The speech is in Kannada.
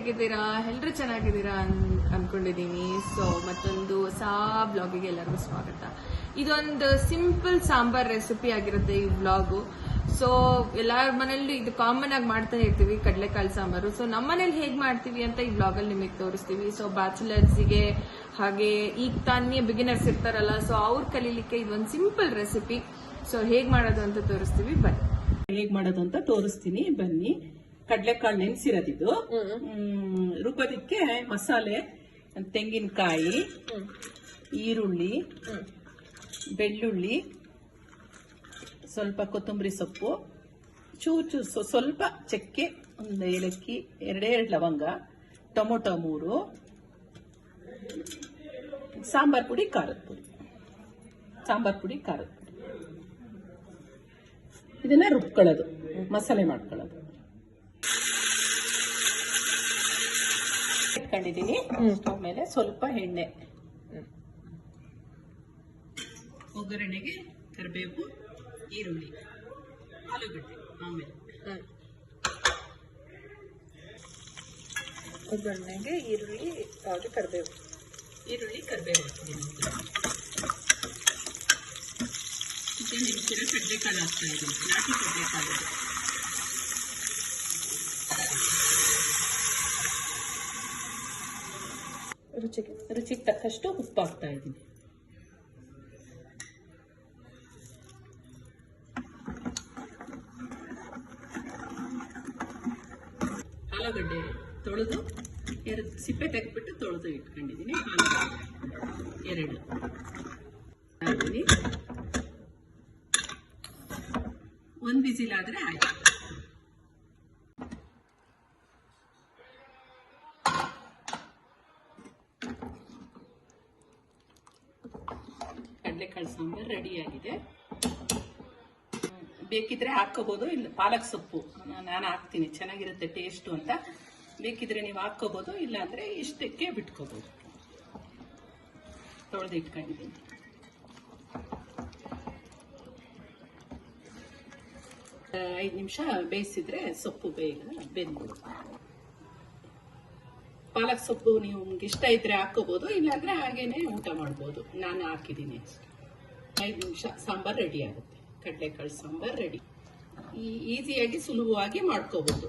ಹೇಗಿದ್ದೀರಾ? ಎಲ್ಲರೂ ಚೆನ್ನಾಗಿದ್ದೀರಾ ಅನ್ಕೊಂಡಿದ್ದೀನಿ. ಸೊ ಮತ್ತೊಂದು ಹೊಸ ಬ್ಲಾಗಿಗೆ ಎಲ್ಲರಿಗೂ ಸ್ವಾಗತ. ಇದೊಂದು ಸಿಂಪಲ್ ಸಾಂಬಾರ್ ರೆಸಿಪಿ ಆಗಿರುತ್ತೆ ಈ ಬ್ಲಾಗು. ಸೊ ಎಲ್ಲರ ಮನೇಲಿ ಇದು ಕಾಮನ್ ಆಗಿ ಮಾಡ್ತಾನೆ ಇರ್ತೀವಿ, ಕಡಲೆಕಾಳು ಸಾಂಬಾರು. ಸೊ ನಮ್ಮ ಮನೇಲಿ ಹೇಗೆ ಮಾಡ್ತೀವಿ ಅಂತ ಈ ಬ್ಲಾಗಲ್ಲಿ ನಿಮಗೆ ತೋರಿಸ್ತೀವಿ. ಸೊ ಬ್ಯಾಚುಲರ್ಸ್ಗೆ ಹಾಗೆ ಈಗ ತಾನೇ ಬಿಗಿನರ್ಸ್ ಇರ್ತಾರಲ್ಲ, ಸೊ ಅವ್ರು ಕಲೀಲಿಕ್ಕೆ ಇದೊಂದು ಸಿಂಪಲ್ ರೆಸಿಪಿ. ಸೊ ಹೇಗೆ ಮಾಡೋದು ಅಂತ ತೋರಿಸ್ತೀವಿ, ಬನ್ನಿ. ಹೇಗ್ ಮಾಡೋದು ಅಂತ ತೋರಿಸ್ತೀನಿ, ಬನ್ನಿ. ಕಡ್ಲೆಕಾಳು ನೆನ್ಸಿರೋದಿದು. ರುಬ್ಬೋದಿಕ್ಕೆ ಮಸಾಲೆ: ತೆಂಗಿನಕಾಯಿ, ಈರುಳ್ಳಿ, ಬೆಳ್ಳುಳ್ಳಿ, ಸ್ವಲ್ಪ ಕೊತ್ತಂಬರಿ ಸೊಪ್ಪು, ಚೂಚು ಸ್ವಲ್ಪ ಚಕ್ಕೆ, ಒಂದು ಏಲಕ್ಕಿ, ಎರಡೆರಡು ಲವಂಗ, ಟೊಮೊಟೊ 3, ಸಾಂಬಾರ್ ಪುಡಿ, ಖಾರದ ಪುಡಿ. ಇದನ್ನ ರುಬ್ಕೊಳ್ಳೋದು, ಮಸಾಲೆ ಮಾಡ್ಕೊಳ್ಳೋದು. ಇಟ್ಕೊಂಡಿದ್ದೀನಿ. ಆಮೇಲೆ ಸ್ವಲ್ಪ ಎಣ್ಣೆ, ಒಗ್ಗರಣೆಗೆ ಕರಿಬೇವು, ಈರುಳ್ಳಿ, ಆಲೂಗಡ್ಡೆ. ಆಮೇಲೆ ಒಗ್ಗರಣೆಗೆ ಈರುಳ್ಳಿ ಕರಿಬೇವು ಹಾಕ್ತೀನಿ. ಕಡ್ಲೆಕಾಳು ಹಾಕ್ತಾ ಇದ್ದೀನಿ, ನಾಟಿ ಕಡ್ಲೆಕಾಳು. ರುಚಿಗೆ ತಕ್ಕಷ್ಟು ಉಪ್ಪು ಹಾಕ್ತಾ ಇದ್ದೀನಿ. ಆಲೂಗಡ್ಡೆ ತೊಳೆದು ಸಿಪ್ಪೆ ತೆಗೆದ್ಬಿಟ್ಟು ತೊಳೆದು ಇಟ್ಕೊಂಡಿದ್ದೀನಿ. ಆಲೂಗಡ್ಡೆ 2 ಹಾಕ್ತೀನಿ. 1 ವಿಸಿಲ್ ಆದ್ರೆ ಆಯ್ತು. ಕಡಲೆಕಾಳು ಸಾಂಬಾರ್ ರೆಡಿ ಆಗಿದೆ. ಬೇಕಿದ್ರೆ ಹಾಕೋಬಹುದು, ಇಲ್ಲ ಪಾಲಕ್ ಸೊಪ್ಪು ನಾನು ಹಾಕ್ತೀನಿ, ಚೆನ್ನಾಗಿರುತ್ತೆ ಟೇಸ್ಟು ಅಂತ. ಬೇಕಿದ್ರೆ ನೀವು ಹಾಕೋಬಹುದು, ಇಲ್ಲಾಂದ್ರೆ ಇಷ್ಟಕ್ಕೆ ಬಿಟ್ಕೋಬಹುದು. ತೊಳೆದು ಇಟ್ಕೊಂಡಿದ್ದೀನಿ. ಐದು ನಿಮಿಷ ಬೇಯಿಸಿದ್ರೆ ಸೊಪ್ಪು ಬೇಗ ಬೆಂದ್ಬಿಡುತ್ತೆ. ಪಾಲಕ್ ಸೊಪ್ಪು ನಿಮ್ಗೆ ಇಷ್ಟ ಇದ್ರೆ ಹಾಕೋಬಹುದು, ಇಲ್ಲಾಂದ್ರೆ ಹಾಗೇನೆ ಊಟ ಮಾಡ್ಬೋದು. ನಾನು ಹಾಕಿದ್ದೀನಿ ಅಷ್ಟೇ. 5 ನಿಮಿಷ ಸಾಂಬಾರ್ ರೆಡಿ ಆಗುತ್ತೆ. ಕಡಲೆಕಾಳು ಸಾಂಬಾರ್ ರೆಡಿ. ಈಸಿಯಾಗಿ ಸುಲಭವಾಗಿ ಮಾಡ್ಕೋಬಹುದು.